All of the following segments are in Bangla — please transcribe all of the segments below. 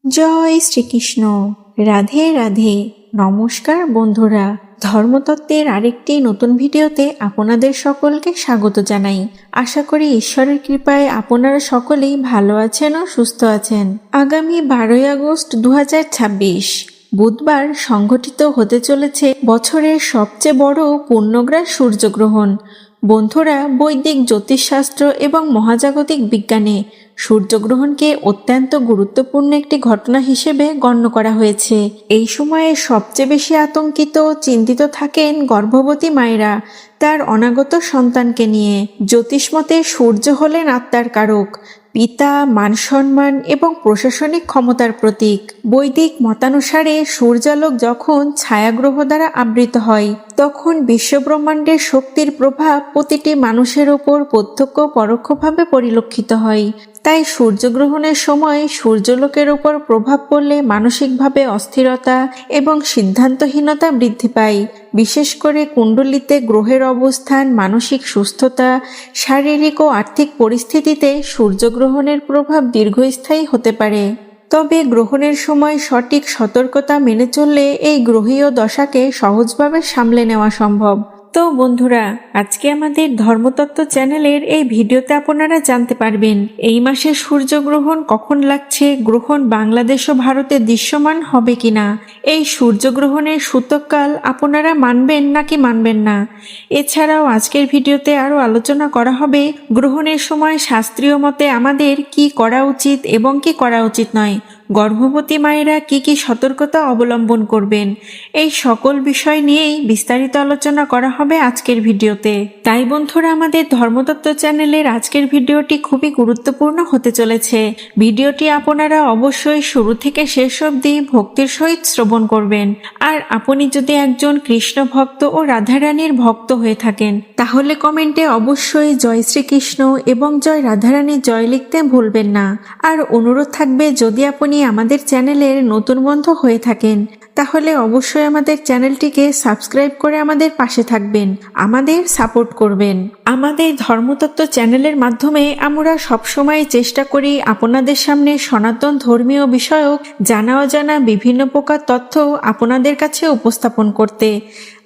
জয় শ্রীকৃষ্ণ। রাধে রাধে। নমস্কার বন্ধুরা, ধর্মতত্ত্বের আরেকটি নতুন ভিডিওতে আপনাদের সকলকে স্বাগত জানাই। আশা করি ঈশ্বরের কৃপায় আপনারা সকলেই ভালো আছেন ও সুস্থ আছেন। আগামী 12ই আগস্ট 2026 বুধবার সংঘটিত হতে চলেছে বছরের সবচেয়ে বড় পূর্ণগ্রাস সূর্যগ্রহণ। বন্ধুরা, বৈদিক জ্যোতিষশাস্ত্র এবং মহাজাগতিক বিজ্ঞানে সূর্যগ্রহণকে অত্যন্ত গুরুত্বপূর্ণ একটি ঘটনা হিসেবে গণ্য করা হয়েছে। এই সময়ে সবচেয়ে বেশি আতঙ্কিত ও চিন্তিত থাকেন গর্ভবতী মায়েরা তার অনাগত সন্তানকে নিয়ে। জ্যোতিষমতে সূর্য হলেন আত্মার কারক, পিতা, মান সম্মান এবং প্রশাসনিক ক্ষমতার প্রতীক। বৈদিক মতানুসারে সূর্যালোক যখন ছায়াগ্রহ দ্বারা আবৃত হয় তখন বিশ্বব্রহ্মাণ্ডের শক্তির প্রভাব প্রতিটি মানুষের ওপর প্রত্যক্ষ পরোক্ষভাবে পরিলক্ষিত হয়। তাই সূর্যগ্রহণের সময় সূর্যালোকের ওপর প্রভাব পড়লে মানসিকভাবে অস্থিরতা এবং সিদ্ধান্তহীনতা বৃদ্ধি পায়। বিশেষ করে কুণ্ডলিতে গ্রহের অবস্থান, মানসিক সুস্থতা, শারীরিক ও আর্থিক পরিস্থিতিতে সূর্যগ্রহণের প্রভাব দীর্ঘস্থায়ী হতে পারে। তবে গ্রহণের সময় সঠিক সতর্কতা মেনে চললে এই গ্রহীয় দশাকে সহজভাবে সামলে নেওয়া সম্ভব। তো বন্ধুরা, আজকে আমাদের ধর্মতত্ত্ব চ্যানেলের এই ভিডিওতে আপনারা জানতে পারবেন এই মাসে সূর্যগ্রহণ কখন লাগছে, গ্রহণ বাংলাদেশ ও ভারতে দৃশ্যমান হবে কিনা, এই সূর্যগ্রহণের সূতককাল আপনারা মানবেন নাকি মানবেন না। এছাড়াও আজকের ভিডিওতে আরও আলোচনা করা হবে গ্রহণের সময় শাস্ত্রীয় মতে আমাদের কি করা উচিত এবং কি করা উচিত নয়, গর্ভবতী মায়েরা কি কি সতর্কতা অবলম্বন করবেন। এই সকল বিষয় নিয়েই বিস্তারিত আলোচনা করা হবে আজকের ভিডিওতে। তাই বন্ধুরা, আমাদের ধর্মতত্ত্ব চ্যানেলের আজকের ভিডিওটি খুবই গুরুত্বপূর্ণ হতে চলেছে। ভিডিওটি আপনারা অবশ্যই শুরু থেকে শেষ অবধি ভক্তির সহিত শ্রবণ করবেন। আর আপনি যদি একজন কৃষ্ণ ভক্ত ও রাধারানীর ভক্ত হয়ে থাকেন তাহলে কমেন্টে অবশ্যই জয় শ্রীকৃষ্ণ এবং জয় রাধারানী জয় লিখতে ভুলবেন না। আর অনুরোধ থাকবে, যদি আপনি আমাদের চ্যানেলের নতুন বন্ধু হয়ে থাকেন তাহলে অবশ্যই আমাদের চ্যানেলটিকে সাবস্ক্রাইব করে আমাদের পাশে থাকবেন, আমাদের সাপোর্ট করবেন। আমাদের ধর্মতত্ত্ব চ্যানেলের মাধ্যমে আমরা সবসময় চেষ্টা করি আপনাদের সামনে সনাতন ধর্মীয় বিষয়ক জানা অজানা বিভিন্ন প্রকার তথ্য আপনাদের কাছে উপস্থাপন করতে।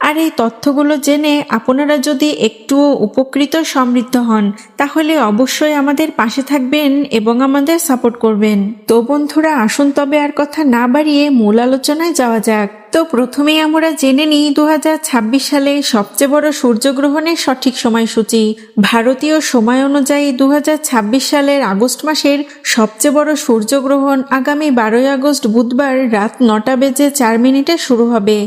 আর এই তথ্যগুলো জেনে আপনারা যদি একটুও উপকৃত সমৃদ্ধ হন তাহলে অবশ্যই আমাদের পাশে থাকবেন এবং আমাদের সাপোর্ট করবেন। তো বন্ধুরা, আসুন তবে আর কথা না বাড়িয়ে মূল আলোচনায় যাওয়া যাক। তো প্রথমেই আমরা জেনে নিই 2026 সালে সবচেয়ে বড় সূর্যগ্রহণের সঠিক সময়সূচি। ভারতীয় সময় অনুযায়ী 2026 সালের আগস্ট মাসের সবচেয়ে বড় সূর্যগ্রহণ আগামী 12ই আগস্ট বুধবার রাত 9:04 শুরু হবে।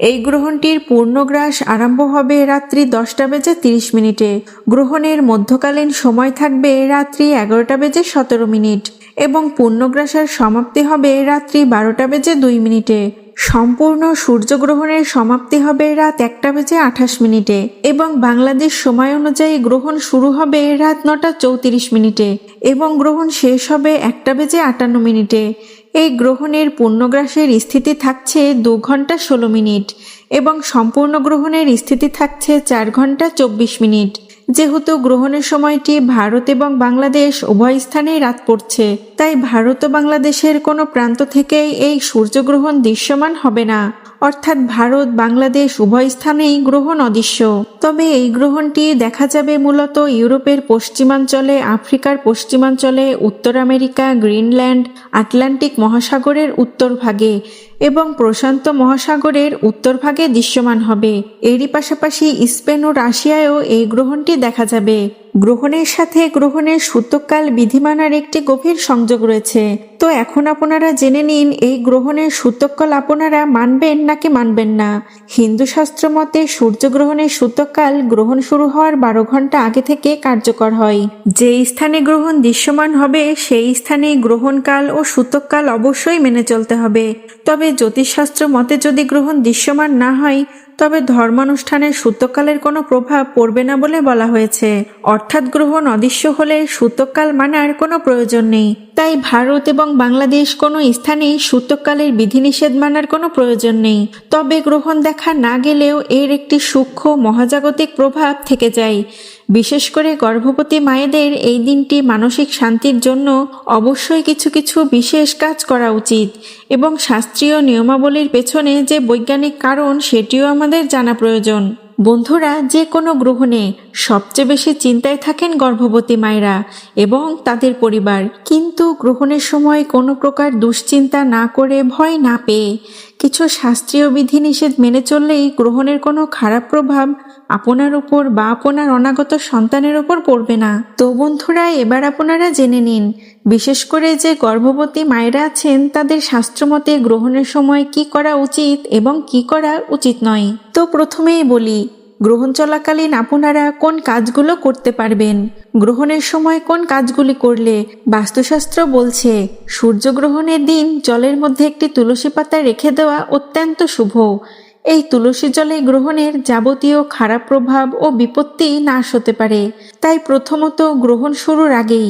এই গ্রহণটির পূর্ণগ্রাস আরম্ভ হবে রাত্রি 10:30। গ্রহণের মধ্যকালীন সময় থাকবে রাত্রি 11:17 এবং পূর্ণগ্রাসের সমাপ্তি হবে রাত্রি 12:02। সম্পূর্ণ সূর্যগ্রহণের সমাপ্তি হবে রাত 1:28 এবং বাংলাদেশ সময় অনুযায়ী গ্রহণ শুরু হবে রাত 9:34 এবং গ্রহণ শেষ হবে 1:58। এই গ্রহণের পূর্ণগ্রাসের স্থিতি থাকছে 2 ঘন্টা 16 মিনিট এবং সম্পূর্ণ গ্রহণের স্থিতি থাকছে 4 ঘন্টা 24 মিনিট। যেহেতু গ্রহণের সময়টি ভারত এবং বাংলাদেশ উভয় স্থানেই রাত পড়ছে, তাই ভারত ও বাংলাদেশের কোনো প্রান্ত থেকেই এই সূর্যগ্রহণ দৃশ্যমান হবে না, অর্থাৎ ভারত বাংলাদেশ উভয় স্থানেই গ্রহণ অদৃশ্য। তবে এই গ্রহণটি দেখা যাবে মূলত ইউরোপের পশ্চিমাঞ্চলে, আফ্রিকার পশ্চিমাঞ্চলে, উত্তর আমেরিকা, গ্রিনল্যান্ড, আটলান্টিক মহাসাগরের উত্তর ভাগে এবং প্রশান্ত মহাসাগরের উত্তর ভাগে দৃশ্যমান হবে। এরই পাশাপাশি স্পেন ও রাশিয়ায়ও এই গ্রহণটি দেখা যাবে। গ্রহণের সাথে গ্রহণের সূতককাল বিধিমানার একটি গভীর সংযোগ রয়েছে। তো এখন আপনারা জেনে নিন এই গ্রহণের সূতককাল আপনারা মানবেন নাকি মানবেন না। হিন্দু শাস্ত্র মতে সূর্যগ্রহণের সূতককাল গ্রহণ শুরু হওয়ার 12 ঘন্টা আগে থেকে কার্যকর হয়। যে স্থানে গ্রহণ দৃশ্যমান হবে সেই স্থানেই গ্রহণকাল ও সূতককাল অবশ্যই মেনে চলতে হবে। তবে জ্যোতিষশাস্ত্র মতে যদি গ্রহণ দৃশ্যমান না হয় তবে ধর্মানুষ্ঠানের সূতককালের কোনো প্রভাব পড়বে না বলে বলা হয়েছে। অর্থাৎ গ্রহণ অদৃশ্য হলে সূতককাল মানার কোনো প্রয়োজন নেই। তাই ভারত এবং বাংলাদেশ কোনো স্থানেই সূতককালের বিধিনিষেধ মানার কোনো প্রয়োজন নেই। তবে গ্রহণ দেখা না গেলেও এর একটি সূক্ষ্ম মহাজাগতিক প্রভাব থেকে যায়। বিশেষ করে গর্ভবতী মায়েদের এই দিনটি মানসিক শান্তির জন্য অবশ্যই কিছু কিছু বিশেষ কাজ করা উচিত এবং শাস্ত্রীয় নিয়মাবলীর পেছনে যে বৈজ্ঞানিক কারণ সেটিও আমাদের জানা প্রয়োজন। বন্ধুরা, যে কোনো গ্রহণে সবচেয়ে বেশি চিন্তায় থাকেন গর্ভবতী মায়েরা এবং তাদের পরিবার, কিন্তু গ্রহণের সময় কোনো প্রকার দুশ্চিন্তা না করে, ভয় না পেয়ে কিছু শাস্ত্রীয় বিধিনিষেধ মেনে চললেই গ্রহণের কোনো খারাপ প্রভাব আপনার উপর বা আপনার অনাগত সন্তানের উপর পড়বে না। তো বন্ধুরা, এবার আপনারা জেনে নিন বিশেষ করে যে গর্ভবতী মায়েরা আছেন তাদের শাস্ত্রমতে গ্রহণের সময় কি করা উচিত এবং কি করা উচিত নয়। তো প্রথমেই বলি, গ্রহণ চলাকালীন আপনারা কোন কাজগুলো করতে পারবেন। গ্রহণের সময় কোন কাজগুলি করলে বাস্তুশাস্ত্র বলছে সূর্যগ্রহণের দিন জলের মধ্যে একটি তুলসী পাতা রেখে দেওয়া অত্যন্ত শুভ। এই তুলসী জলে গ্রহণের যাবতীয় খারাপ প্রভাব ও বিপত্তি নাশ হতে পারে। তাই প্রথমত গ্রহণ শুরুর আগেই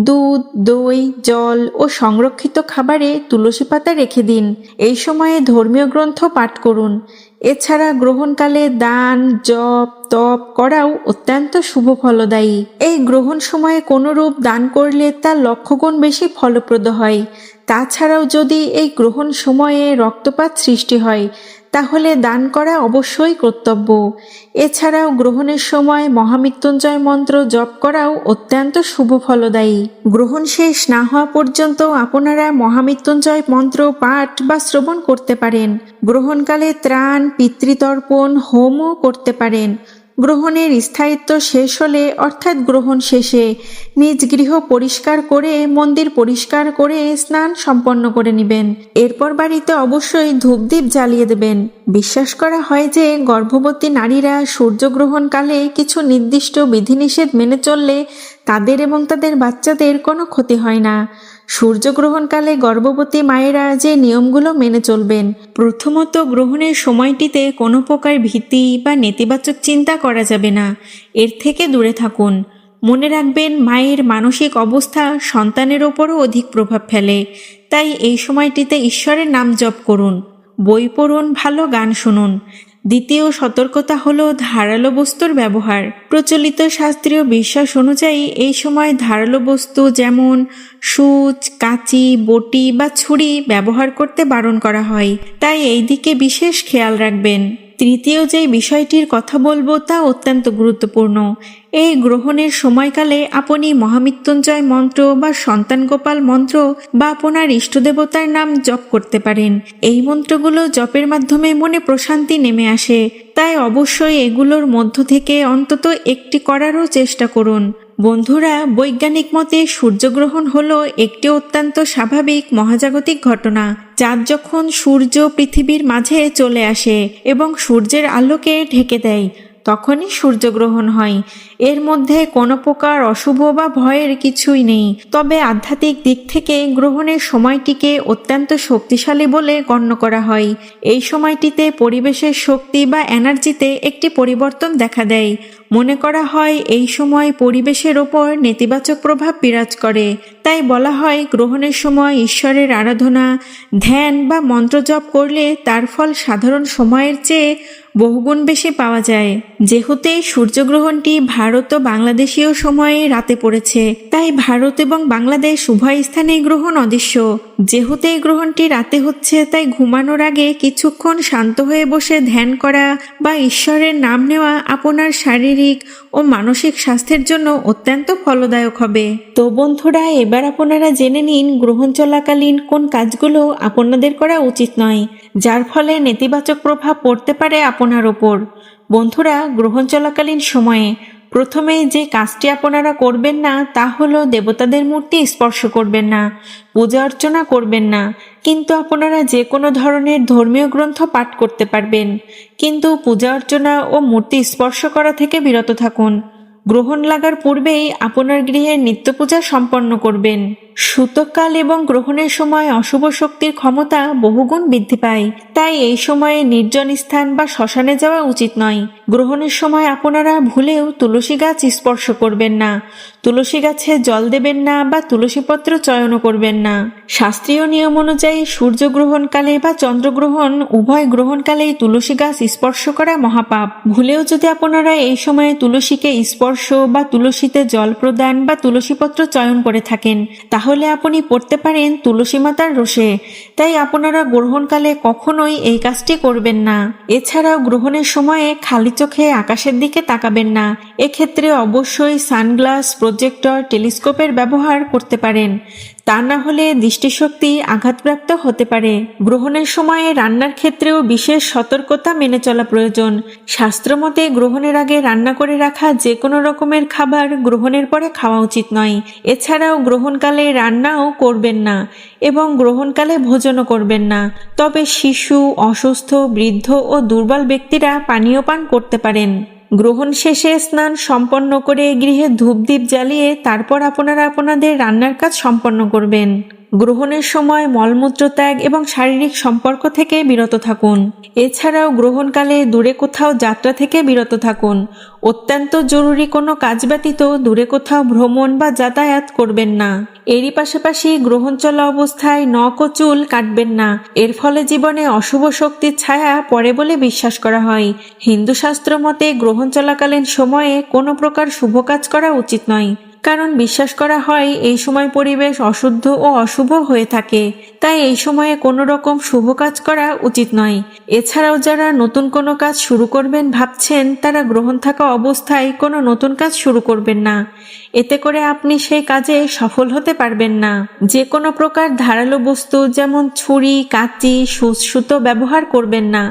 দুধ, দই, জল ও সংরক্ষিত খাবারে তুলসী পাতা রেখে দিন। এই সময়ে ধর্মীয় গ্রন্থ পাঠ করুন। এছাড়া গ্রহণকালে দান, জপ, তপ করাও অত্যন্ত শুভ ফলদায়ী। এই গ্রহণ সময়ে কোনরূপ দান করলে তা লক্ষগুণ বেশি ফলপ্রদ হয়। তাছাড়াও যদি এই গ্রহণ সময়ে রক্তপাত সৃষ্টি হয় তাহলে দান করা অবশ্যই কর্তব্য। এছাড়াও গ্রহণের সময় মহামৃত্যুঞ্জয় মন্ত্র জপ করাও অত্যন্ত শুভ ফলদায়ী। গ্রহণ শেষ না হওয়া পর্যন্ত আপনারা মহামৃত্যুঞ্জয় মন্ত্র পাঠ বা শ্রবণ করতে পারেন। গ্রহণকালে ত্রাণ, পিতৃতর্পণ, হোমও করতে পারেন। গ্রহণের স্থায়িত্ব শেষ হলে অর্থাৎ গ্রহণ শেষে নিজ গৃহ পরিষ্কার করে, মন্দির পরিষ্কার করে স্নান সম্পন্ন করে নেবেন। এরপর বাড়িতে অবশ্যই ধূপদীপ জ্বালিয়ে দেবেন। বিশ্বাস করা হয় যে গর্ভবতী নারীরা সূর্যগ্রহণকালে কিছু নির্দিষ্ট বিধিনিষেধ মেনে চললে তাদের এবং তাদের বাচ্চাদের কোনো ক্ষতি হয় না। সূর্যগ্রহণকালে গর্ভবতী মায়েরা যে নিয়মগুলো মেনে চলবেন, প্রথমত গ্রহণের সময়টিতে কোনো প্রকার ভীতি বা নেতিবাচক চিন্তা করা যাবে না। এর থেকে দূরে থাকুন। মনে রাখবেন, মায়ের মানসিক অবস্থা সন্তানের ওপরও অধিক প্রভাব ফেলে। তাই এই সময়টিতে ঈশ্বরের নাম জপ করুন, বই পড়ুন, ভালো গান শুনুন। দ্বিতীয় সতর্কতা হলো ধারালো বস্তুর ব্যবহার। প্রচলিত শাস্ত্রীয় বিশ্বাস অনুযায়ী এই সময় ধারালো বস্তু যেমন সূচ, কাঁচি, বটি বা ছুরি ব্যবহার করতে বারণ করা হয়। তাই এই দিকে বিশেষ খেয়াল রাখবেন। তৃতীয় যে বিষয়টির কথা বলবো তা অত্যন্ত গুরুত্বপূর্ণ। এই গ্রহণের সময়কালে আপনি মহামৃত্যুঞ্জয় মন্ত্র বা সন্তান গোপাল মন্ত্র বা আপনার ইষ্টদেবতার নাম জপ করতে পারেন। এই মন্ত্রগুলো জপের মাধ্যমে মনে প্রশান্তি নেমে আসে। তাই অবশ্যই এগুলোর মধ্য থেকে অন্তত একটি করারও চেষ্টা করুন। বন্ধুরা, বৈজ্ঞানিক মতে সূর্যগ্রহণ হলো একটি অত্যন্ত স্বাভাবিক মহাজাগতিক ঘটনা। চাঁদ যখন সূর্য পৃথিবীর মাঝে চলে আসে এবং সূর্যের আলোকে ঢেকে দেয় তখনই সূর্যগ্রহণ হয়। এর মধ্যে কোনো প্রকার অশুভ বা ভয়ের কিছুই নেই। তবে আধ্যাত্মিক দিক থেকে গ্রহণের সময়টিকে অত্যন্ত শক্তিশালী বলে গণ্য করা হয়। এই সময়টিতে পরিবেশের শক্তি বা এনার্জিতে একটি পরিবর্তন দেখা দেয়। মনে করা হয় এই সময় পরিবেশের ওপর নেতিবাচক প্রভাব বিরাজ করে। তাই বলা হয় গ্রহণের সময় ঈশ্বরের আরাধনা, ধ্যান বা মন্ত্র জপ করলে তার ফল সাধারণ সময়ের চেয়ে বহুগুণ বেশি পাওয়া যায়। যেহেতু এই সূর্যগ্রহণটি ভারত ও বাংলাদেশীয় সময়ে রাতে পড়েছে, তাই ভারত এবং বাংলাদেশ উভয় স্থানেই গ্রহণ অদৃশ্য। যেহেতু এই গ্রহণটি রাতে হচ্ছে, তাই ঘুমানোর আগে কিছুক্ষণ শান্ত হয়ে বসে ধ্যান করা বা ঈশ্বরের নাম নেওয়া আপনার শারীরিক ও মানসিক স্বাস্থ্যের জন্য অত্যন্ত ফলদায়ক হবে। তো বন্ধুরা, এবার আপনারা জেনে নিন গ্রহণ চলাকালীন কোন কাজগুলো আপনাদের করা উচিত নয়, যার ফলে নেতিবাচক প্রভাব পড়তে পারে আপনার ওপর। বন্ধুরা, গ্রহণ চলাকালীন সময়ে প্রথমে যে কাজটি আপনারা করবেন না তা হলো দেবতাদের মূর্তি স্পর্শ করবেন না, পূজা অর্চনা করবেন না। কিন্তু আপনারা যে কোনো ধরনের ধর্মীয় গ্রন্থ পাঠ করতে পারবেন, কিন্তু পূজা অর্চনা ও মূর্তি স্পর্শ করা থেকে বিরত থাকুন। গ্রহণ লাগার পূর্বেই আপনার গৃহে নিত্য পূজা সম্পন্ন করবেন। সূতককাল এবং গ্রহণের সময় অশুভ শক্তির ক্ষমতা বহুগুণ বৃদ্ধি পায়। তাই এই সময়ে নির্জন স্থান বা শ্মশানে যাওয়া উচিত নয়। গ্রহণের সময় আপনারা ভুলেও তুলসী গাছ স্পর্শ করবেন না, তুলসী গাছে জল দেবেন না বা তুলসী পত্র চয়নও করবেন না। শাস্ত্রীয় নিয়ম অনুযায়ী সূর্যগ্রহণকালে বা চন্দ্রগ্রহণ উভয় গ্রহণকালেই তুলসী গাছ স্পর্শ করা মহাপাপ। ভুলেও যদি আপনারা এই সময়ে তুলসীকে স্পর্শ স্পর্শ বা তুলসীতে জল প্রদান বা তুলসীপত্র চয়ন করে থাকেন, তাহলে আপনি পড়তে পারেন তুলসী মাতার রোষে। তাই আপনারা গ্রহণকালে কখনোই এই কাজটি করবেন না। এছাড়াও গ্রহণের সময়ে খালি চোখে আকাশের দিকে তাকাবেন না। এক্ষেত্রে অবশ্যই সানগ্লাস, প্রজেক্টর, টেলিস্কোপের ব্যবহার করতে পারেন, তা না হলে দৃষ্টিশক্তি আঘাতপ্রাপ্ত হতে পারে। গ্রহণের সময়ে রান্নার ক্ষেত্রেও বিশেষ সতর্কতা মেনে চলা প্রয়োজন। শাস্ত্রমতে গ্রহণের আগে রান্না করে রাখা যে কোনো রকমের খাবার গ্রহণের পরে খাওয়া উচিত নয়। এছাড়াও গ্রহণকালে রান্নাও করবেন না এবং গ্রহণকালে ভোজনও করবেন না। তবে শিশু, অসুস্থ, বৃদ্ধ ও দুর্বল ব্যক্তিরা পানীয় পান করতে পারেন। গ্রহণ শেষে স্নান সম্পন্ন করে গৃহে ধূপদীপ জ্বালিয়ে তারপর আপনারা আপনাদের রান্নার কাজ সম্পন্ন করবেন। গ্রহণের সময় মলমূত্র ত্যাগ এবং শারীরিক সম্পর্ক থেকে বিরত থাকুন। এছাড়াও গ্রহণকালে দূরে কোথাও যাত্রা থেকে বিরত থাকুন। অত্যন্ত জরুরি কোনো কাজ ব্যতীত দূরে কোথাও ভ্রমণ বা যাতায়াত করবেন না। এরই পাশাপাশি গ্রহণ চলা অবস্থায় নখ ও চুল কাটবেন না। এর ফলে জীবনে অশুভ শক্তির ছায়া পড়ে বলে বিশ্বাস করা হয়। হিন্দু শাস্ত্র মতে গ্রহণ চলাকালীন সময়ে কোনো প্রকার শুভ কাজ করা উচিত নয়, কারণ বিশ্বাস করা হয় এই সময় পরিবেশ অশুদ্ধ ও অশুভ হয়ে থাকে। তাই এই সময়ে কোনো রকম শুভ কাজ করা উচিত নয়। এছাড়াও যারা নতুন কোনো কাজ শুরু করবেন ভাবছেন, তারা গ্রহণ থাকা অবস্থায় কোনো নতুন কাজ শুরু করবেন না। এতে করে আপনি সেই কাজে সফল হতে পারবেন না। যে কোনো প্রকার ধারালো বস্তু যেমন ছুরি, কাঁচি, সুতো ব্যবহার করবেন না।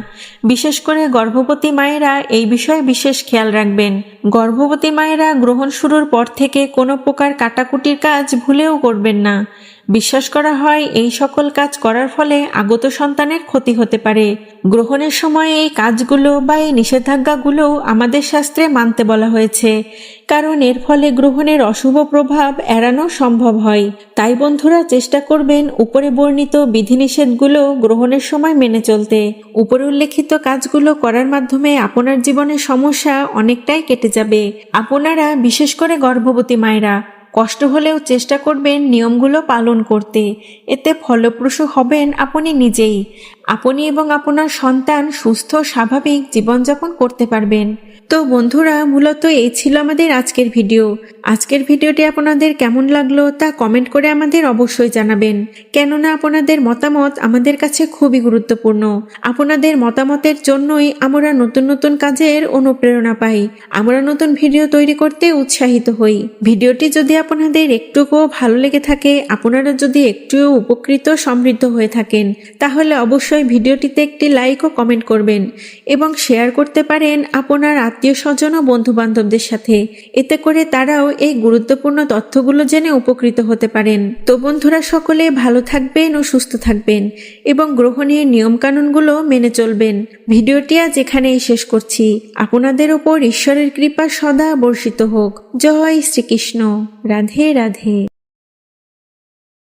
বিশেষ করে গর্ভবতী মায়েরা এই বিষয়ে বিশেষ খেয়াল রাখবেন। গর্ভবতী মায়েরা গ্রহণ শুরুর পর থেকে কোনো প্রকার কাটাকুটির কাজ ভুলেও করবেন না। বিশ্বাস করা হয় এই সকল কাজ করার ফলে আগত সন্তানের ক্ষতি হতে পারে। গ্রহণের সময় এই কাজগুলো বা এই নিষেধাজ্ঞাগুলো আমাদের শাস্ত্রে মানতে বলা হয়েছে, কারণ এর ফলে গ্রহণের অশুভ প্রভাব এড়ানো সম্ভব হয়। তাই বন্ধুরা চেষ্টা করবেন উপরে বর্ণিত বিধিনিষেধগুলো গ্রহণের সময় মেনে চলতে। উপরে উল্লেখিত কাজগুলো করার মাধ্যমে আপনার জীবনের সমস্যা অনেকটাই কেটে যাবে। আপনারা বিশেষ করে গর্ভবতী মায়েরা কষ্ট হলেও চেষ্টা করবেন নিয়মগুলো পালন করতে। এতে ফলপ্রসূ হবেন আপনি নিজেই। আপনি এবং আপনার সন্তান সুস্থ স্বাভাবিক জীবনযাপন করতে পারবেন। তো বন্ধুরা, মূলত এই ছিল আমাদের আজকের ভিডিও। আজকের ভিডিওটি আপনাদের কেমন লাগলো তা কমেন্ট করে আমাদের অবশ্যই জানাবেন, কেননা আপনাদের মতামত আমাদের কাছে খুবই গুরুত্বপূর্ণ। আপনাদের মতামতের জন্যই আমরা নতুন নতুন কাজের অনুপ্রেরণা পাই। আমরা নতুন ভিডিও তৈরি করতে উৎসাহিত হই। ভিডিওটি যদি আপনাদের একটুকুও ভালো লেগে থাকে, আপনারা যদি একটুও উপকৃত সমৃদ্ধ হয়ে থাকেন, তাহলে অবশ্যই ভিডিওটিতে একটি লাইক ও কমেন্ট করবেন এবং শেয়ার করতে পারেন আপনার আত্মীয় স্বজন ও বন্ধু বান্ধবদের সাথে। এতে করে তারাও এই গুরুত্বপূর্ণ তথ্যগুলো জেনে উপকৃত হতে পারেন। তো বন্ধুরা, সকলে ভালো থাকবেন ও সুস্থ থাকবেন এবং গ্রহণের নিয়মকানুনগুলো মেনে চলবেন। ভিডিওটি আজ এখানেই শেষ করছি। আপনাদের উপর ঈশ্বরের কৃপা সদা বর্ষিত হোক। জয় শ্রীকৃষ্ণ। রাধে রাধে।